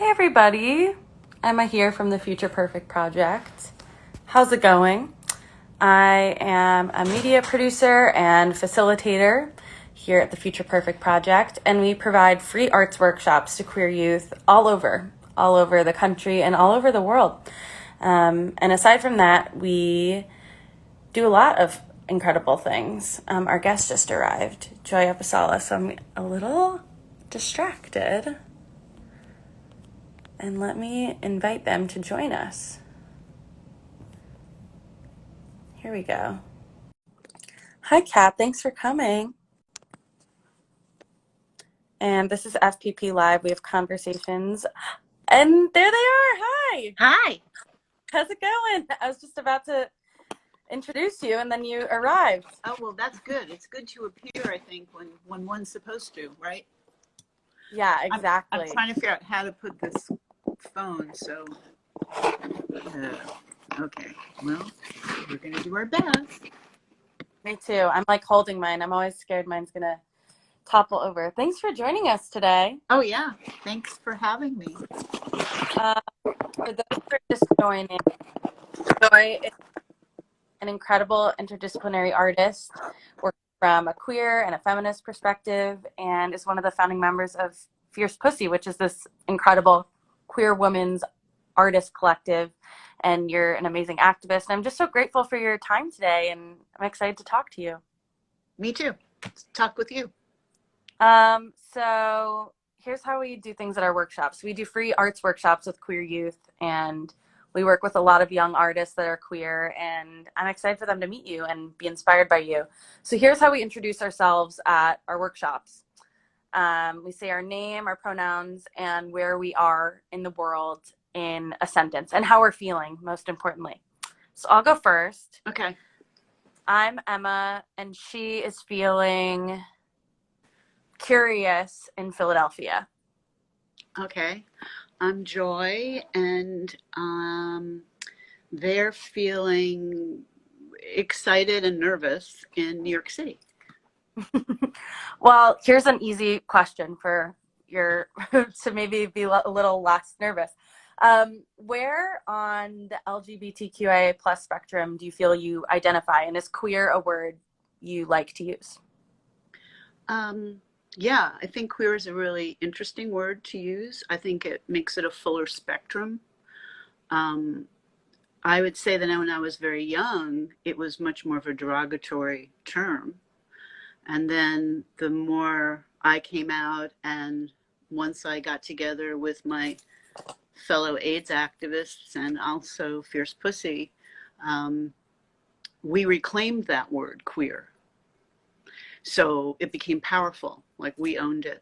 Hey everybody, Emma here from the Future Perfect Project. How's it going? I am a media producer and facilitator here at the Future Perfect Project, and we provide free arts workshops to queer youth all over the country and all over the world. And aside from that, we do a lot of incredible things. Our guest just arrived, Joy Episalla, so I'm a little distracted. And let me invite them to join us. Here we go. Hi, Kat. Thanks for coming. And this is FPP Live. We have conversations. And there they are. Hi. Hi. How's it going? I was just about to introduce you, and then you arrived. Oh, well, that's good. It's good to appear, I think, when one's supposed to, right? Yeah, exactly. I'm trying to figure out how to put this phone, so... okay, well, we're going to do our best. Me too. I'm like holding mine. I'm always scared mine's going to topple over. Thanks for joining us today. Oh, yeah. Thanks for having me. For those who are just joining, Joy is an incredible interdisciplinary artist, working from a queer and a feminist perspective, and is one of the founding members of Fierce Pussy, which is this incredible queer women's artist collective. And you're an amazing activist. And I'm just so grateful for your time today, and I'm excited to talk to you. Me too. Let's talk with you. So here's how we do things at our workshops. We do free arts workshops with queer youth, and we work with a lot of young artists that are queer, and I'm excited for them to meet you and be inspired by you. So here's how we introduce ourselves at our workshops. We say our name, our pronouns, and where we are in the world in a sentence, and how we're feeling, most importantly. So I'll go first. Okay. I'm Emma, and she is feeling curious in Philadelphia. Okay. I'm Joy, and they're feeling excited and nervous in New York City. Well, here's an easy question for your to maybe be a little less nervous. Where on the LGBTQIA plus spectrum do you feel you identify, and is queer a word you like to use? Yeah, I think queer is a really interesting word to use. I think it makes it a fuller spectrum. I would say that when I was very young, it was much more of a derogatory term. And then the more I came out, and once I got together with my fellow AIDS activists and also Fierce Pussy, we reclaimed that word queer. So it became powerful, like we owned it.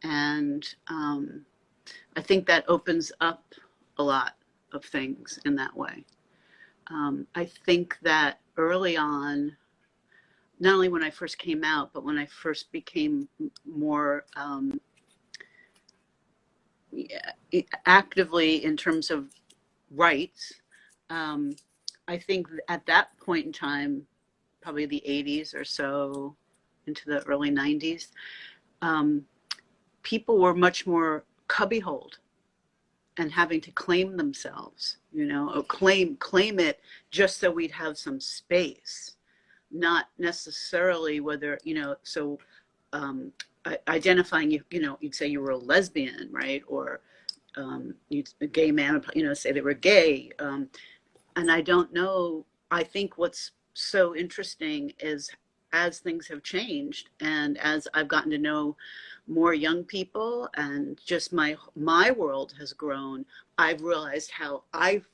And I think that opens up a lot of things in that way. I think that early on, not only when I first came out, but when I first became more actively in terms of rights, I think at that point in time, probably the 80s or so into the early 90s, people were much more cubbyholed and having to claim themselves, or claim it just so we'd have some space, not necessarily whether, so identifying, you'd say you were a lesbian, right? Or a gay man, say they were gay. And I don't know, I think what's so interesting is as things have changed and as I've gotten to know more young people and just my world has grown, I've realized how I've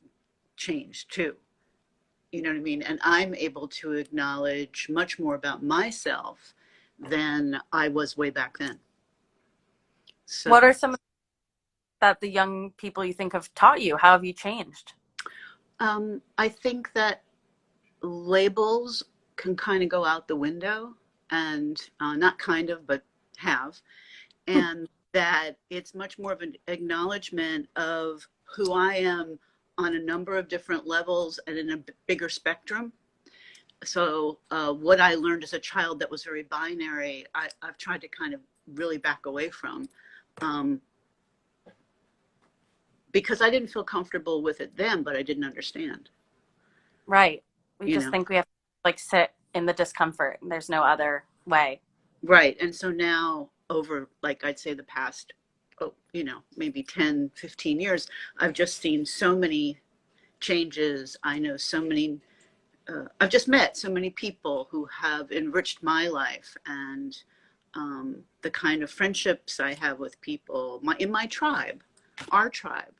changed too. You know what I mean? And I'm able to acknowledge much more about myself than I was way back then. So, what are some that the young people you think have taught you? How have you changed? I think that labels can kind of go out the window, and not kind of, but have, and that it's much more of an acknowledgement of who I am on a number of different levels and in a bigger spectrum. So what I learned as a child that was very binary, I've tried to kind of really back away from. because I didn't feel comfortable with it then, but I didn't understand. Right. We You just know, think we have to like sit in the discomfort and there's no other way. right. And so now over, like I'd say the past, oh, you know, maybe 10, 15 years, I've just seen so many changes. I know so many, I've just met so many people who have enriched my life, and the kind of friendships I have with people in my tribe, our tribe.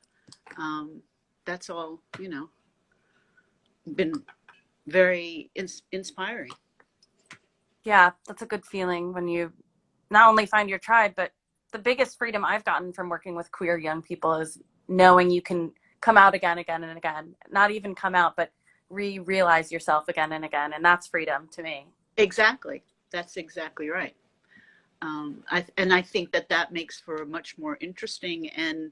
That's all, you know, been very inspiring. Yeah, that's a good feeling when you not only find your tribe, but the biggest freedom I've gotten from working with queer young people is knowing you can come out again, again, and again. Not even come out, but realize yourself again and again. And that's freedom to me. Exactly. That's exactly right. I think that that makes for a much more interesting and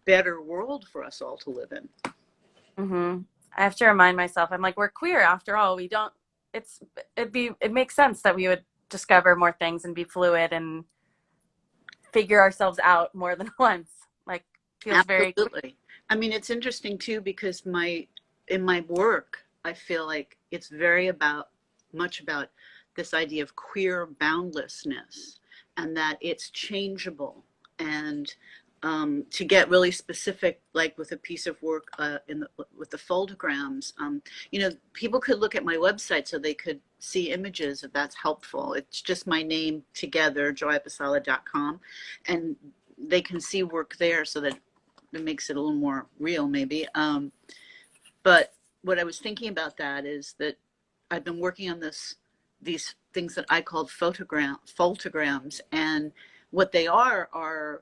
better world for us all to live in. Mm-hmm. I have to remind myself, I'm like, we're queer after all. We don't, it makes sense that we would discover more things and be fluid and figure ourselves out more than once. Like, feels very Absolutely. I mean, it's interesting too, because in my work, I feel like it's very much about this idea of queer boundlessness, and that it's changeable. And to get really specific, like with a piece of work with the photograms, you know, people could look at my website so they could see images if that's helpful. It's just my name together, joyepisalla.com, and they can see work there, so that it makes it a little more real, maybe. But what I was thinking about that is that I've been working on these things that I called photograms, and what they are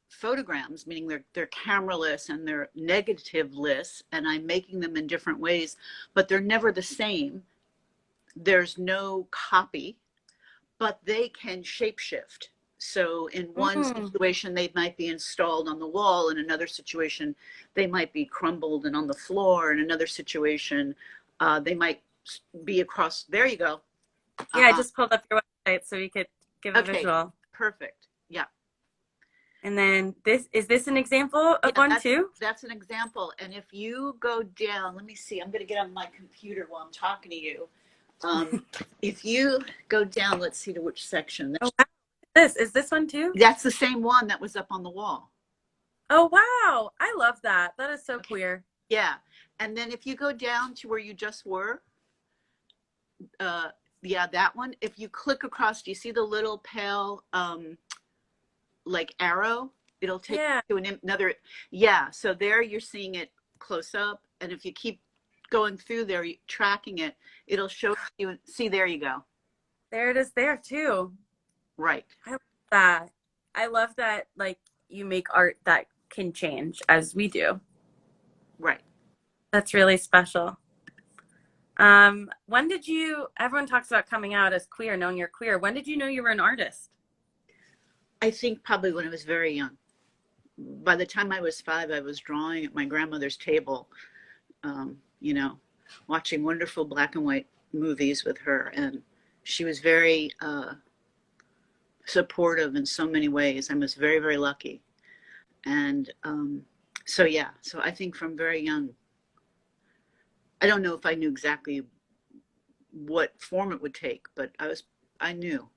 photograms, meaning they're cameraless and they're negativeless, and I'm making them in different ways, but they're never the same. There's no copy, but they can shapeshift. So in one situation, they might be installed on the wall. In another situation, they might be crumbled and on the floor. In another situation, they might be across. There you go. Yeah, I just pulled up your website so we could give a visual. Perfect. Yeah. And then is this an example of one too? That's an example. And if you go down, let me see, I'm going to get on my computer while I'm talking to you. If you go down, let's see to which section. Oh, wow. Is this one too? That's the same one that was up on the wall. Oh, wow. I love that. That is so queer. Yeah. And then if you go down to where you just were, yeah, that one, if you click across, do you see the little pale, like arrow? It'll take you to another. Yeah. So there you're seeing it close up. And if you keep going through there, tracking it, it'll show you. See, there you go. There it is there too. Right. I love that. I love that, like, you make art that can change as we do. Right. That's really special. When did everyone talks about coming out as queer, knowing you're queer. When did you know you were an artist? I think probably when I was very young. By the time I was 5, I was drawing at my grandmother's table, you know, watching wonderful black and white movies with her. And she was very supportive in so many ways. I was very, very lucky. And so, yeah, so I think from very young, I don't know if I knew exactly what form it would take, but I knew.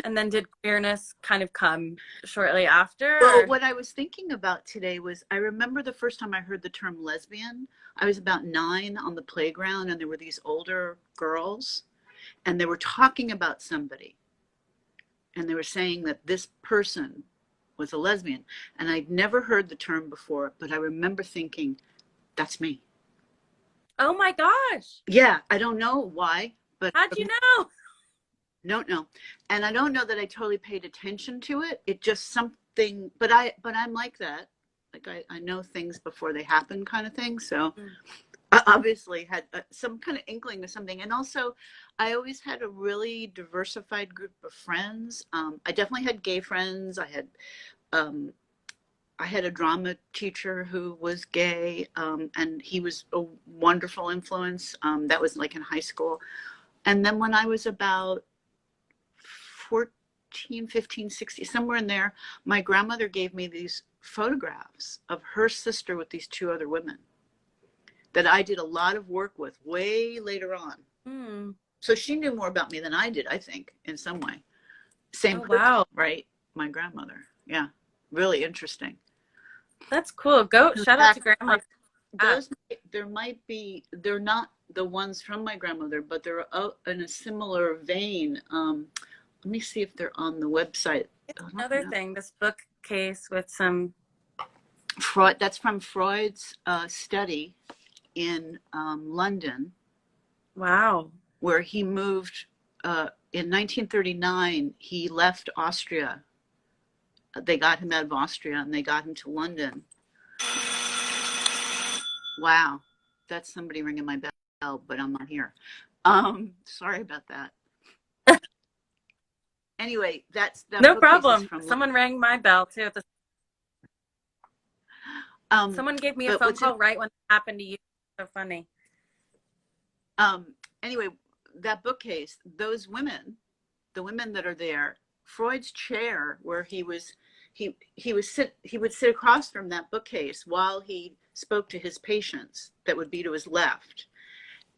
And then did queerness kind of come shortly after? Well, what I was thinking about today was, I remember the first time I heard the term lesbian. I was about 9 on the playground, and there were these older girls, and they were talking about somebody, and they were saying that this person was a lesbian. And I'd never heard the term before, but I remember thinking, that's me. Oh my gosh. Yeah, I don't know why, but how'd you know? Don't know. And I don't know that I totally paid attention to it. It just something, but I'm like that. Like I know things before they happen, kind of thing. So I obviously had some kind of inkling of something. And also I always had a really diversified group of friends. I definitely had gay friends. I had a drama teacher who was gay, and he was a wonderful influence. That was like in high school. And then when I was about 14, 15, 16, somewhere in there, my grandmother gave me these photographs of her sister with these two other women that I did a lot of work with way later on. Hmm. So she knew more about me than I did, I think, in some way. Same Oh, person, wow. right? My grandmother. Yeah. Really interesting. That's cool. Go In shout out to fact, grandma. those, there might be, they're not the ones from my grandmother, but they're in a similar vein. Let me see if they're on the website. Another thing, this bookcase with some Freud, that's from Freud's study in London, wow. where he moved in 1939. He left Austria. They got him out of Austria and they got him to London. Wow, that's somebody ringing my bell, but I'm not here. Sorry about that. Anyway, that No bookcase is problem. from Someone rang my bell too. Someone gave me a but phone call right when it happened to you. So funny. Anyway, that bookcase, those women, the women that are there, Freud's chair where he would sit across from that bookcase while he spoke to his patients that would be to his left.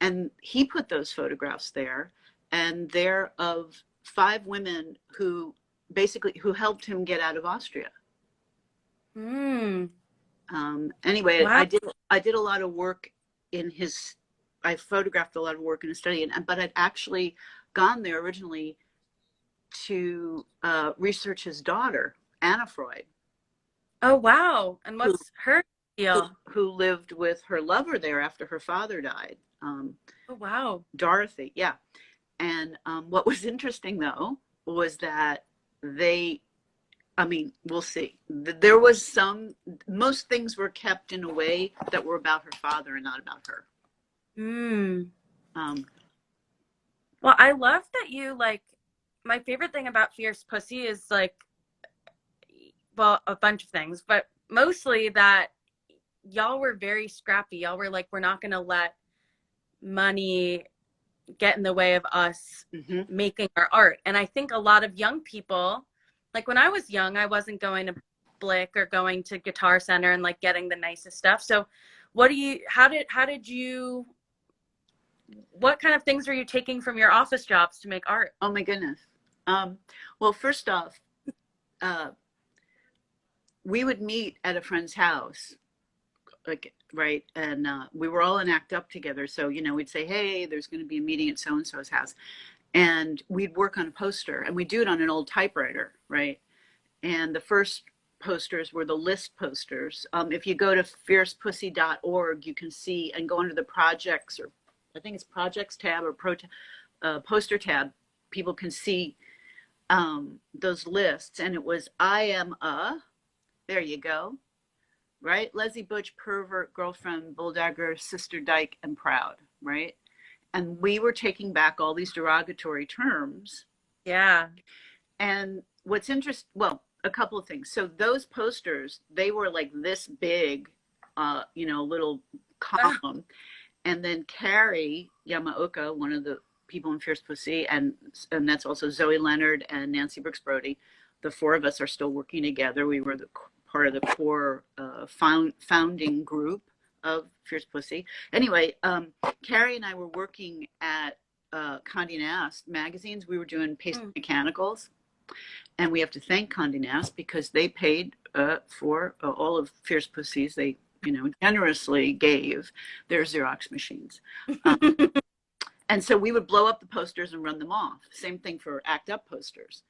And he put those photographs there, and they're of 5 women who helped him get out of Austria. Hmm. Anyway, Wow. I did a lot of work in his, I photographed a lot of work in his study, but I'd actually gone there originally to research his daughter, Anna Freud. Oh, wow. And what's her deal? Who lived with her lover there after her father died. Oh, wow. Dorothy, yeah. And what was interesting, though, was that we'll see. There was most things were kept in a way that were about her father and not about her. Hmm. Well, I love that you my favorite thing about Fierce Pussy is well, a bunch of things, but mostly that y'all were very scrappy. Y'all were like, we're not going to let money get in the way of us making our art. And I think a lot of young people, like when I was young, I wasn't going to Blick or going to Guitar Center and getting the nicest stuff. So what kind of things were you taking from your office jobs to make art? Oh my goodness. Well, first off, we would meet at a friend's house, right? And we were all in ACT UP together. So, we'd say, hey, there's going to be a meeting at so-and-so's house. And we'd work on a poster, and we'd do it on an old typewriter, right? And the first posters were the list posters. If you go to fiercepussy.org, you can see and go under the projects, or I think it's projects tab or poster tab, people can see those lists. And it was there you go, right? Leslie Butch, pervert, girlfriend, bulldagger, sister dyke, and proud, right? And we were taking back all these derogatory terms. Yeah. And what's interesting, well, a couple of things. So those posters, they were like this big, little column. And then Carrie Yamaoka, one of the people in Fierce Pussy, and that's also Zoe Leonard and Nancy Brooks Brody. The 4 of us are still working together. We were part of the core founding group of Fierce Pussy. Anyway, Carrie and I were working at Condé Nast magazines. We were doing Paste Mechanicals. And we have to thank Condé Nast because they paid for all of Fierce Pussy's. They, generously gave their Xerox machines. And so we would blow up the posters and run them off. Same thing for ACT UP posters.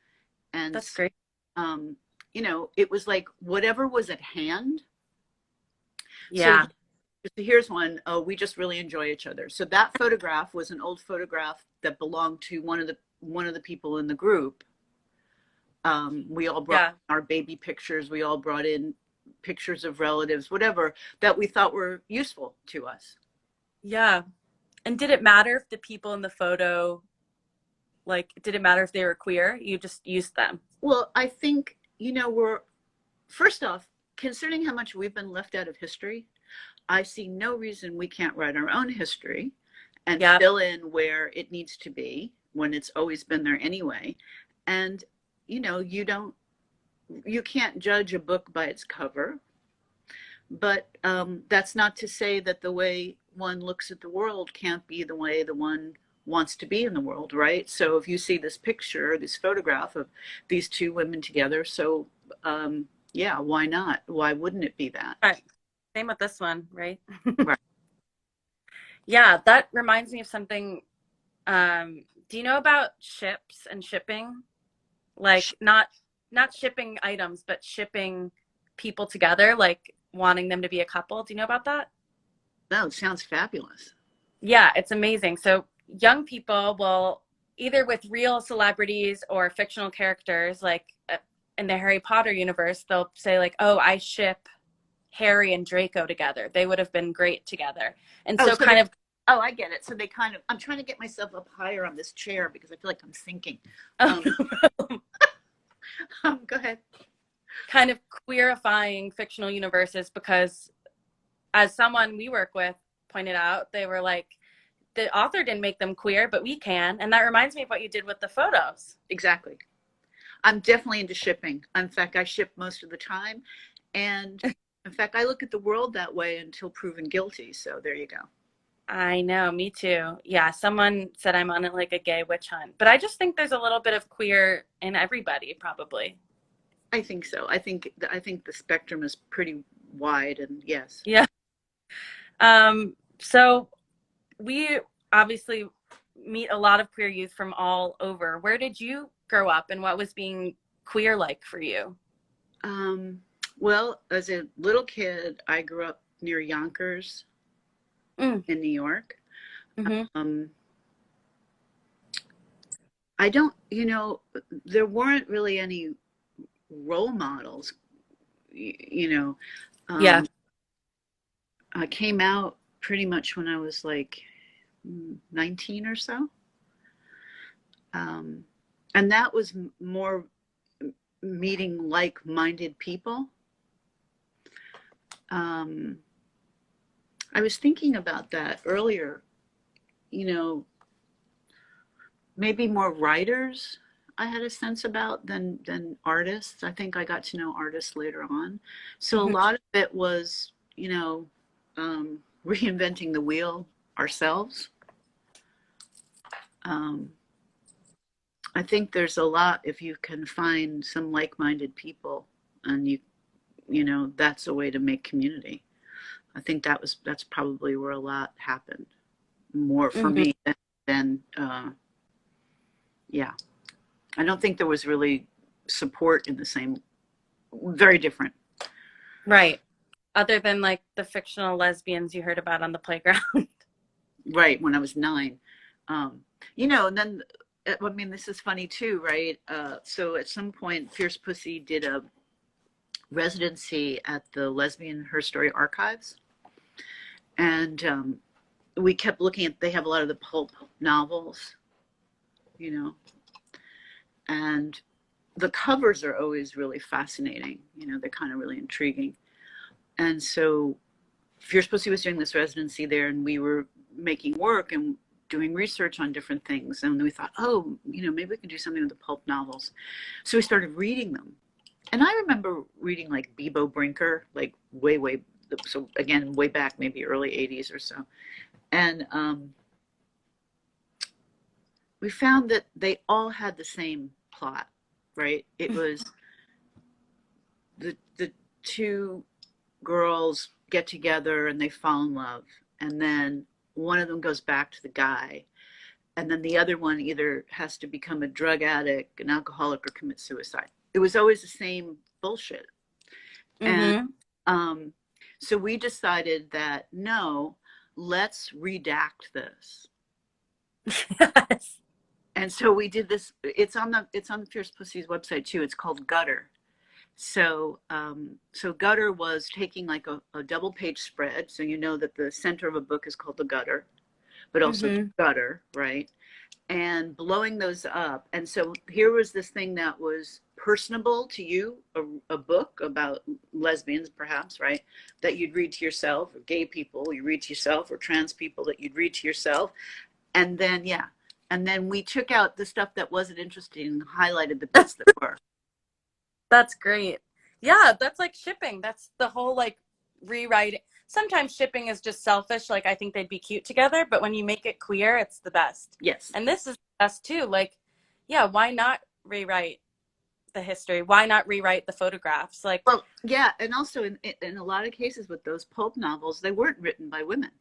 And that's great. It was like whatever was at hand. Yeah. So here's one. Oh, we just really enjoy each other. So that photograph was an old photograph that belonged to one of the people in the group. We all brought our baby pictures. We all brought in pictures of relatives, whatever, that we thought were useful to us. Yeah. And did it matter if the people in the photo, did it matter if they were queer? You just used them. Well, I think, first off, considering how much we've been left out of history, I see no reason we can't write our own history and fill in where it needs to be when it's always been there anyway. And, you can't judge a book by its cover, but that's not to say that the way one looks at the world can't be the way the one wants to be in the world, right? So if you see this picture, this photograph of these two women together, so yeah, why not? Why wouldn't it be that? Right. Same with this one, right? Right. Yeah, that reminds me of something. Do you know about ships and shipping? Like not shipping items, but shipping people together, like wanting them to be a couple. Do you know about that? No, it sounds fabulous. Yeah, it's amazing. So young people will either with real celebrities or fictional characters, like in the Harry Potter universe, they'll say like, "Oh, I ship Harry and Draco together. They would have been great together." And Oh, so so kind of oh, I get it. So they kind of, I'm trying to get myself up higher on this chair because I feel like I'm sinking. Go ahead. kind of queerifying fictional universes, because as someone we work with pointed out, they were like, the author didn't make them queer, but we can. And that reminds me of what you did with the photos. Exactly. I'm definitely into shipping. In fact, I ship most of the time. And in fact, I look at the world that way until proven guilty. So there you go. I know, me too. Yeah, someone said I'm on it like a gay witch hunt, but I just think there's a little bit of queer in everybody, probably. I think so. I think the spectrum is pretty wide, and yes. Yeah. So we obviously meet a lot of queer youth from all over. Where did you grow up, and what was being queer like for you? Well, as a little kid, I grew up near Yonkers in New York. Mm-hmm. I don't, there weren't really any role models, you know. Yeah. I came out pretty much when I was like 19 or so. And that was more meeting like-minded people. I was thinking about that earlier, maybe more writers I had a sense about than artists. I think I got to know artists later on. So a lot of it was, reinventing the wheel ourselves. I think there's a lot if you can find some like-minded people, and that's a way to make community. I think that's probably where a lot happened more for me than yeah. I don't think there was really support in the same, very different. Right. Other than like the fictional lesbians you heard about on the playground. Right, when I was 9. And then, I mean, this is funny too, right? So at some point, Fierce Pussy did a residency at the Lesbian Her Story Archives. And we kept looking at, they have a lot of the pulp novels, and the covers are always really fascinating. They're kind of really intriguing. And so Fierce Pussy was doing this residency there, and we were making work and doing research on different things. And we thought, maybe we can do something with the pulp novels. So we started reading them. And I remember reading like Bebo Brinker, like way, so again, way back, maybe early 80s or so. And we found that they all had the same plot, right? It was the two girls get together and they fall in love, and then one of them goes back to the guy, and then the other one either has to become a drug addict, an alcoholic, or commit suicide. It was always the same bullshit. And so we decided that no, let's redact this. Yes. And so we did this. It's on the Fierce Pussy's website too. It's called Gutter. So Gutter was taking like a double page spread. So that the center of a book is called the gutter, but also gutter, right? And blowing those up. And so here was this thing that was personable to you, a book about lesbians, perhaps, right? That you'd read to yourself, or gay people you read to yourself, or trans people that you'd read to yourself. And then we took out the stuff that wasn't interesting and highlighted the bits that were. That's great. Yeah, that's like shipping. That's the whole like rewriting. Sometimes shipping is just selfish. Like I think they'd be cute together, but when you make it queer, it's the best. Yes. And this is the best too. Like, yeah, why not rewrite the history? Why not rewrite the photographs? Like, Well, yeah, and also in a lot of cases with those pulp novels, they weren't written by women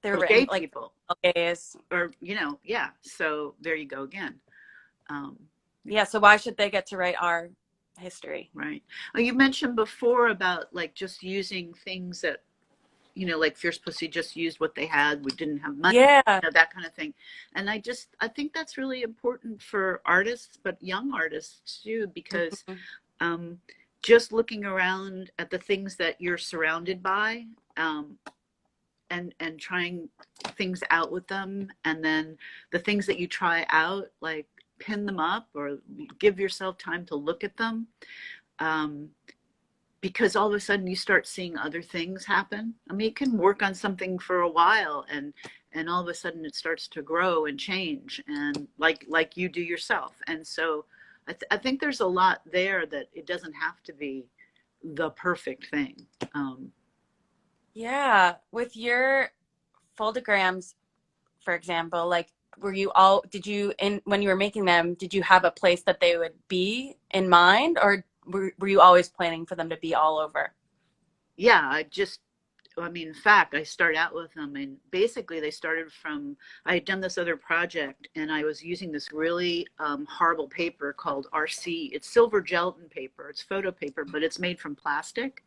they're or written gay like people, gays. or yeah. So there you go again. Yeah, so why should they get to write our history? Right. Well, you mentioned before about like just using things that, like Fierce Pussy just used what they had. We didn't have money, Yeah. that kind of thing. And I think that's really important for artists, but young artists too, because just looking around at the things that you're surrounded by, and trying things out with them, and then the things that you try out, like pin them up or give yourself time to look at them, because all of a sudden you start seeing other things happen. I mean, you can work on something for a while, and all of a sudden it starts to grow and change, and like you do yourself. And so I think there's a lot there, that it doesn't have to be the perfect thing. Yeah, with your foldograms, for example, like when you were making them, did you have a place that they would be in mind, or were you always planning for them to be all over? Yeah, in fact, I started out with them, and basically they started from, I had done this other project, and I was using this really horrible paper called RC. It's silver gelatin paper. It's photo paper, but it's made from plastic,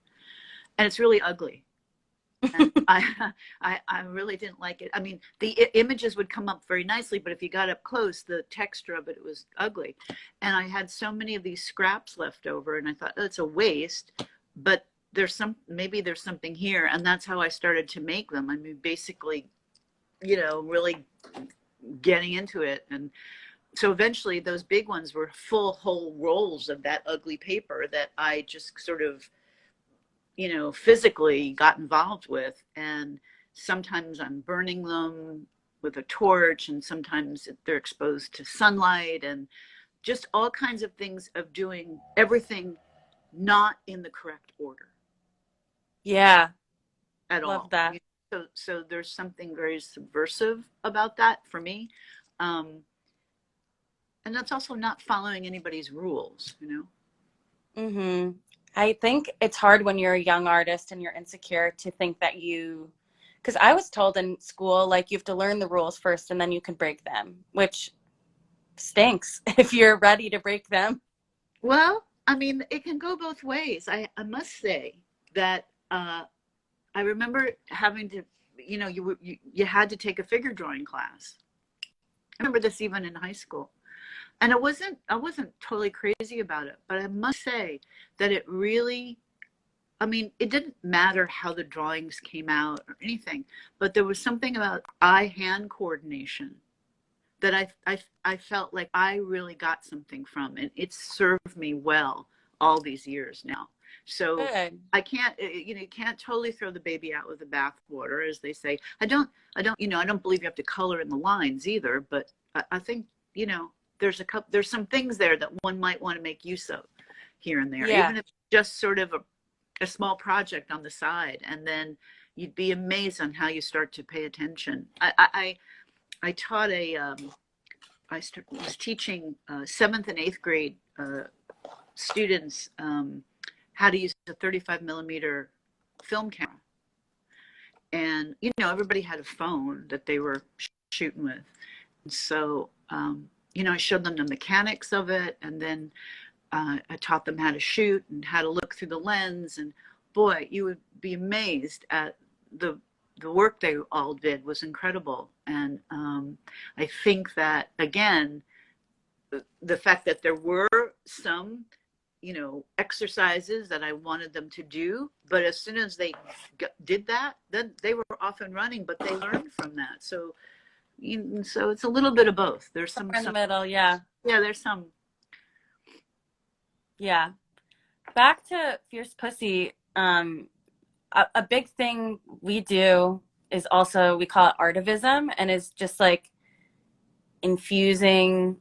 and it's really ugly. And I really didn't like it. I mean, the images would come up very nicely, but if you got up close, the texture of it was ugly. And I had so many of these scraps left over, and I thought, oh, it's a waste, but maybe there's something here. And that's how I started to make them. I mean, basically, really getting into it. And so eventually those big ones were full whole rolls of that ugly paper that I just sort of, physically got involved with. And sometimes I'm burning them with a torch, and sometimes they're exposed to sunlight, and just all kinds of things of doing everything not in the correct order. Yeah. At Love all. that. So there's something very subversive about that for me. And that's also not following anybody's rules, Mm-hmm. I think it's hard when you're a young artist and you're insecure to think that because I was told in school, like, you have to learn the rules first and then you can break them, which stinks if you're ready to break them. Well, I mean, it can go both ways. I must say that I remember having to, you had to take a figure drawing class. I remember this even in high school. And I wasn't totally crazy about it, but I must say that it really, I mean, it didn't matter how the drawings came out or anything, but there was something about eye-hand coordination that I felt like I really got something from, and it served me well all these years now. So Good. I can't, you can't totally throw the baby out with the bathwater, as they say. I don't believe you have to color in the lines either, but I think, there's some things there that one might want to make use of here and there, Yeah. even if it's just sort of a small project on the side, and then you'd be amazed on how you start to pay attention. I taught was teaching 7th and 8th grade students how to use a 35 millimeter film camera. And, everybody had a phone that they were shooting with. And so, I showed them the mechanics of it, and then I taught them how to shoot and how to look through the lens. And boy, you would be amazed at the work they all did was incredible. And I think that, again, the fact that there were some, exercises that I wanted them to do, but as soon as they did that, then they were off and running, but they learned from that. So it's a little bit of both. There's some in the middle. Yeah. Yeah, there's some. Yeah. Back to Fierce Pussy. A big thing we do is also, we call it artivism, and is just like infusing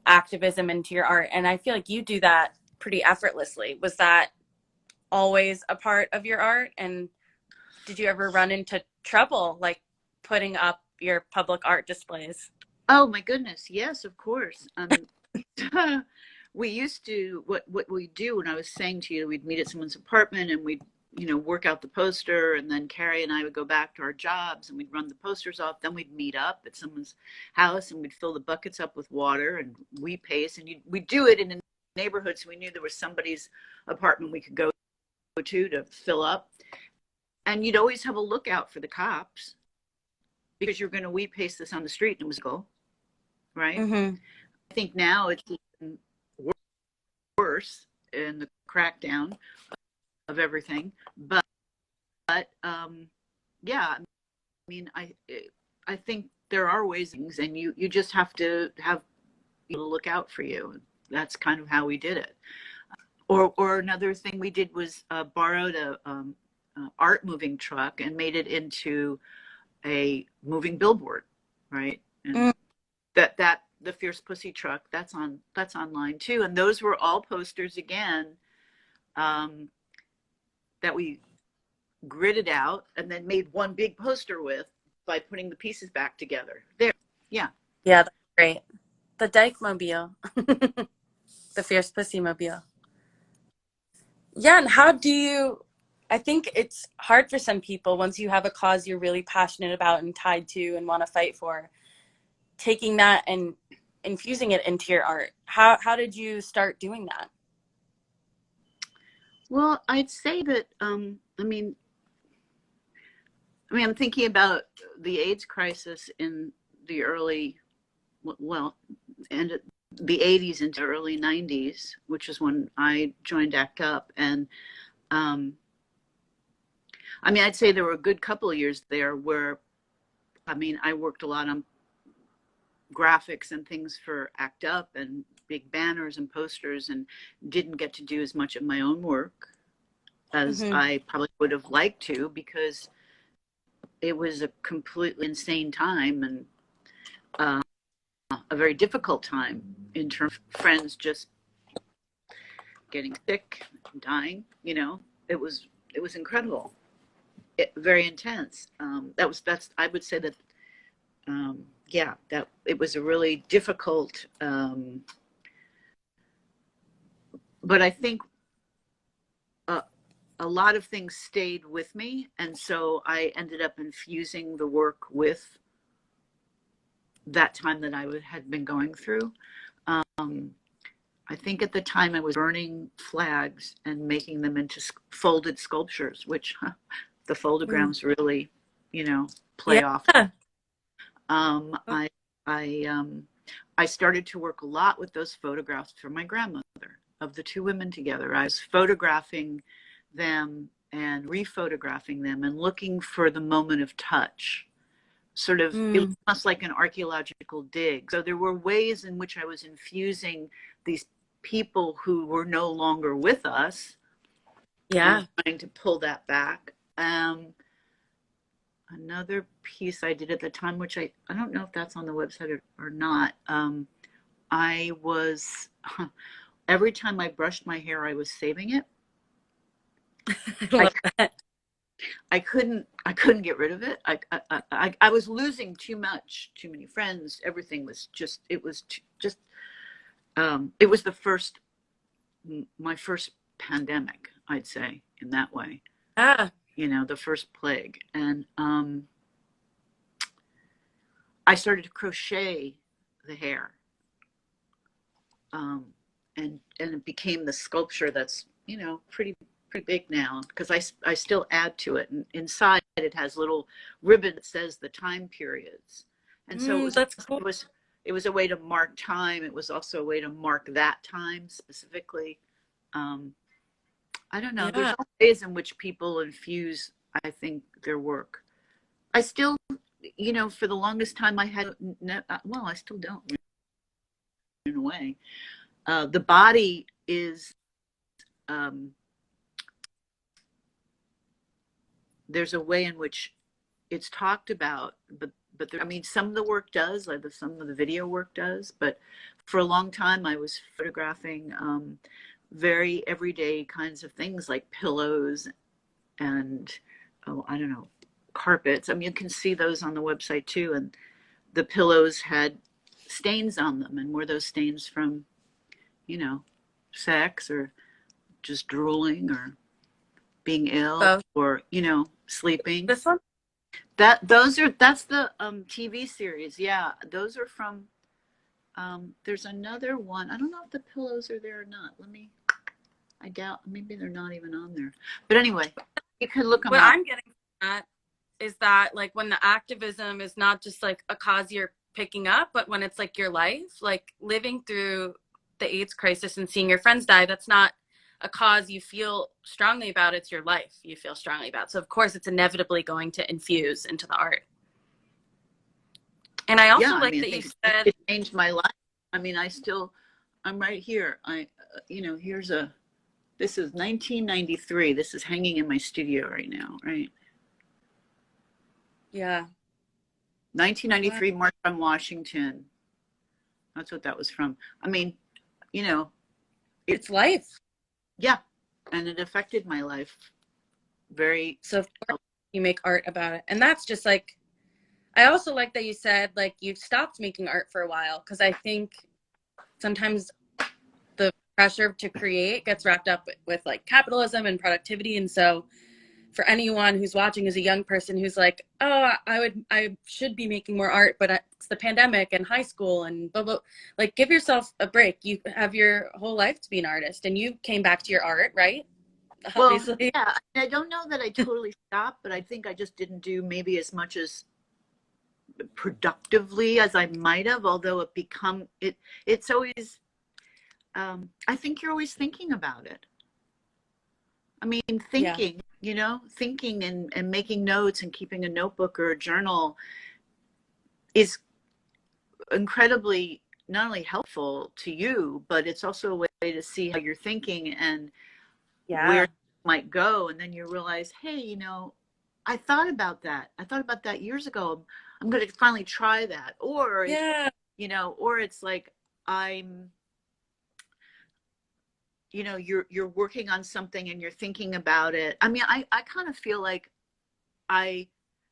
activism into your art. And I feel like you do that pretty effortlessly. Was that always a part of your art? And did you ever run into trouble like putting up your public art displays? Oh my goodness, yes, of course. We used to, what we do, when I was saying to you, we'd meet at someone's apartment and we'd, work out the poster, and then Carrie and I would go back to our jobs and we'd run the posters off. Then we'd meet up at someone's house and we'd fill the buckets up with water and we paste, and we'd do it in a neighborhood, so we knew there was somebody's apartment we could go to fill up. And you'd always have a lookout for the cops, because you're going to weed paste this on the street, and it was cool, right? Mm-hmm. I think now it's even worse in the crackdown of everything, but yeah, I mean, I think there are ways, and you just have to have people to look out for you. That's kind of how we did it. Or another thing we did was borrowed a art moving truck and made it into a moving billboard, right? And that the Fierce Pussy truck, that's online too. And those were all posters again, that we gridded out and then made one big poster with by putting the pieces back together. There, yeah. Yeah, that's great. The Dyke Mobile, the Fierce Pussy Mobile. Yeah, and how do you, I think it's hard for some people once you have a cause you're really passionate about and tied to and want to fight for, taking that and infusing it into your art. How did you start doing that? Well, I'd say that, I mean, I'm thinking about the AIDS crisis in the early, and the 80s into early 90s, which is when I joined ACT UP. And I'd say there were a good couple of years there where, I worked a lot on graphics and things for ACT UP and big banners and posters, and didn't get to do as much of my own work as I probably would have liked to, because it was a completely insane time, and a very difficult time in terms of friends just getting sick, dying. It was incredible, very intense. I would say that, that it was a really difficult, but I think a lot of things stayed with me, and so I ended up infusing the work with that time that I had been going through. I think at the time I was burning flags and making them into folded sculptures, which the foldograms really, play off. I started to work a lot with those photographs for my grandmother of the two women together. I was photographing them and rephotographing them and looking for the moment of touch. Sort of, it was almost like an archaeological dig. So there were ways in which I was infusing these people who were no longer with us. Yeah. Trying to pull that back. Another piece I did at the time, which I don't know if that's on the website or not. I was, every time I brushed my hair, I was saving it. I love that. I couldn't get rid of it. I was losing too many friends. Everything was just, it was my first pandemic, I'd say, in that way. The first plague. And I started to crochet the hair. And it became the sculpture that's, pretty big now, because I still add to it, and inside it has little ribbon that says the time periods, and so that's cool. It was a way to mark time. It was also a way to mark that time specifically. I don't know. There's all ways in which people infuse, I think, their work. I still, for the longest time I had, I still don't, in a way. The body is, there's a way in which it's talked about, but some of the work does, some of the video work does, but for a long time I was photographing very everyday kinds of things like pillows and, oh, I don't know, carpets. I mean, you can see those on the website too. And the pillows had stains on them. And were those stains from, you know, sex or just drooling or being ill Both. or, you know, sleeping? This one? That's the TV series. Yeah, those are from, there's another one. I don't know if the pillows are there or not. I doubt, maybe they're not even on there. But anyway, you can look them What up. I'm getting at is that like when the activism is not just like a cause you're picking up, but when it's like your life, like living through the AIDS crisis and seeing your friends die, that's not a cause you feel strongly about. It's your life you feel strongly about. So of course it's inevitably going to infuse into the art. And I also Yeah, like I mean, that I you think said it changed my life. I mean, I'm right here. You know, this is 1993. This is hanging in my studio right now, right? yeah. 1993, March on Washington. That's what that was from. I mean, you know, It's life. yeah, and it affected my life very. So of course you make art about it. And that's just like, I also like that you said like you stopped making art for a while, because I think sometimes the pressure to create gets wrapped up with like capitalism and productivity. And so for anyone who's watching as a young person who's like, oh, I should be making more art, but it's the pandemic and high school and blah, blah. Like, give yourself a break. You have your whole life to be an artist, and you came back to your art, right? Well, Obviously. yeah, I don't know that I totally stopped, but I think I just didn't do maybe as much as productively as I might have, although it's always, I think you're always thinking about it. I mean, Yeah. thinking, you know, thinking and making notes and keeping a notebook or a journal is incredibly not only helpful to you, but it's also a way to see how you're thinking and where Yeah. you might go. And then you realize, hey, you know, I thought about that. I thought about that years ago. I'm going to finally try that. Or, Yeah. you know, or it's like you know, you're working on something and you're thinking about it. I mean, I kind of feel like I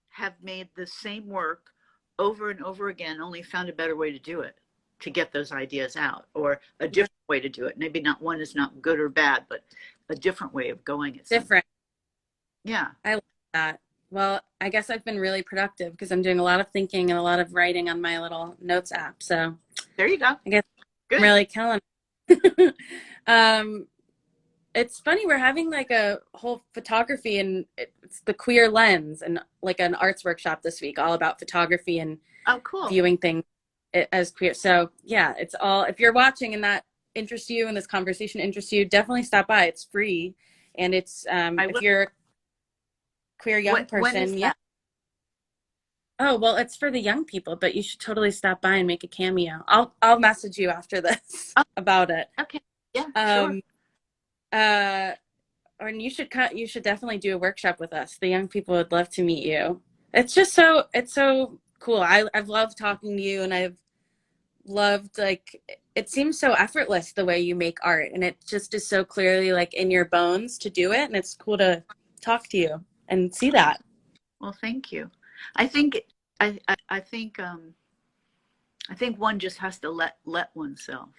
have made the same work over and over again, only found a better way to do it, to get those ideas out, or a different way to do it. Maybe not one is not good or bad, but a different way of going at something. Different. Yeah. I like that. Well, I guess I've been really productive because I'm doing a lot of thinking and a lot of writing on my little notes app. So There you go. I guess Good. I'm really killing it. It's funny, we're having like a whole photography and it's the queer lens and like an arts workshop this week all about photography and Oh, cool. viewing things as queer. So yeah, it's all, if you're watching and that interests you and this conversation interests you, definitely stop by. It's free. And it's if you're a queer young person, when is that? Oh, well, it's for the young people, but you should totally stop by and make a cameo. I'll message you after this about it. Okay. Yeah, sure. And you should definitely do a workshop with us. The young people would love to meet you. It's so cool. I've loved talking to you, and I've loved, like, it seems so effortless the way you make art, and it just is so clearly like in your bones to do it, and it's cool to talk to you and see that. Well, thank you. I think I think one just has to let oneself,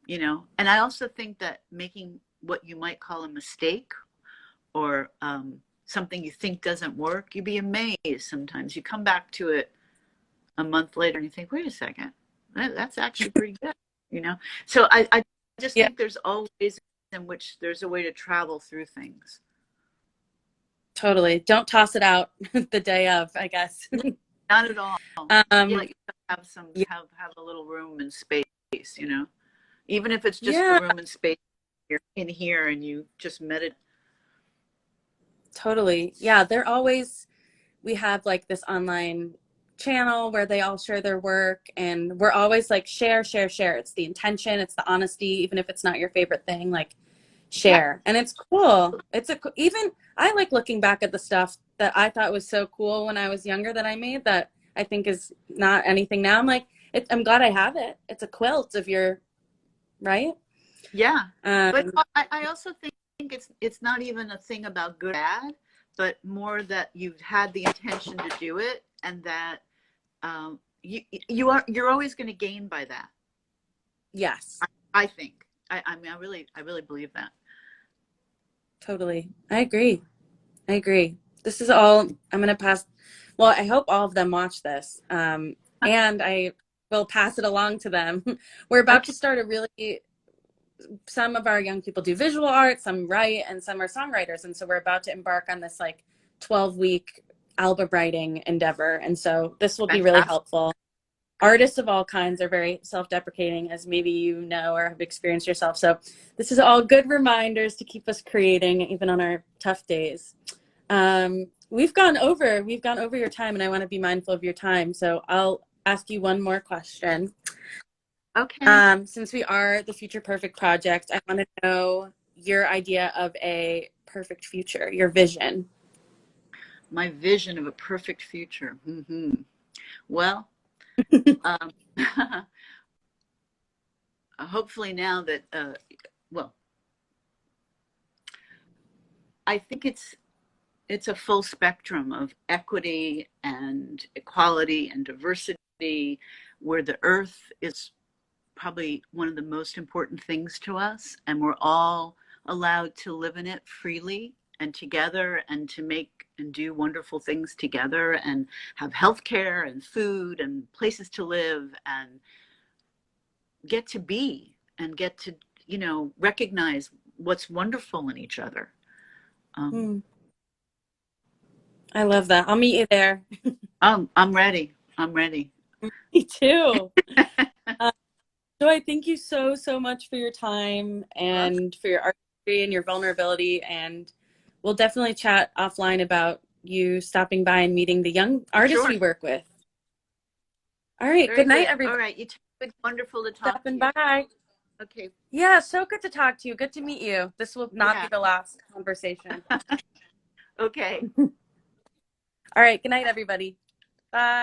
you know. And I also think that making what you might call a mistake or something you think doesn't work, you'd be amazed sometimes. You come back to it a month later and you think, wait a second, that's actually pretty good, you know. So I just think there's always in which there's a way to travel through things. Totally. Don't toss it out the day of, I guess. Not at all. You have have a little room and space, you know, even if it's just the room and space. You're in here and you just meditate. Totally. Yeah, we have like this online channel where they all share their work, and we're always like share. It's the intention, it's the honesty, even if it's not your favorite thing, like share. And it's cool. Even I like looking back at the stuff that I thought was so cool when I was younger that I made that I think is not anything now. I'm like, I'm glad I have it. It's a quilt of your, right? Yeah. But Um, I also think it's not even a thing about good or bad, but more that you've had the intention to do it, and that you're always going to gain by that. yes, I think. I mean, I really believe that. totally. I agree. I agree. This is all I'm going to pass. Well, I hope all of them watch this. And I will pass it along to them. We're about Okay. to start some of our young people do visual art, some write, and some are songwriters. And so we're about to embark on this like 12-week album writing endeavor. And so this will be really Fantastic. helpful. Artists of all kinds are very self-deprecating, as maybe you know or have experienced yourself. So this is all good reminders to keep us creating even on our tough days. We've gone over your time, and I want to be mindful of your time. So I'll ask you one more question. Okay. Since we are the Future Perfect Project, I want to know your idea of a perfect future, your vision. My vision of a perfect future. Well, um, hopefully now that, well, I think it's a full spectrum of equity and equality and diversity, where the earth is probably one of the most important things to us, and we're all allowed to live in it freely and together, and to make and do wonderful things together, and have health care and food and places to live, and get to be and get to, recognize what's wonderful in each other. um, I love that. I'll meet you there. I'm ready. I'm ready. Me too. Joy, thank you so, so much for your time and for your artistry and your vulnerability. And we'll definitely chat offline about you stopping by and meeting the young artists Sure. we work with. All right. Very Good night, good. everybody. All right. It's wonderful to talk to Stopping you. by. Okay. Yeah, so good to talk to you. Good to meet you. This will not be the last conversation. Okay. All right. Good night, everybody. Bye.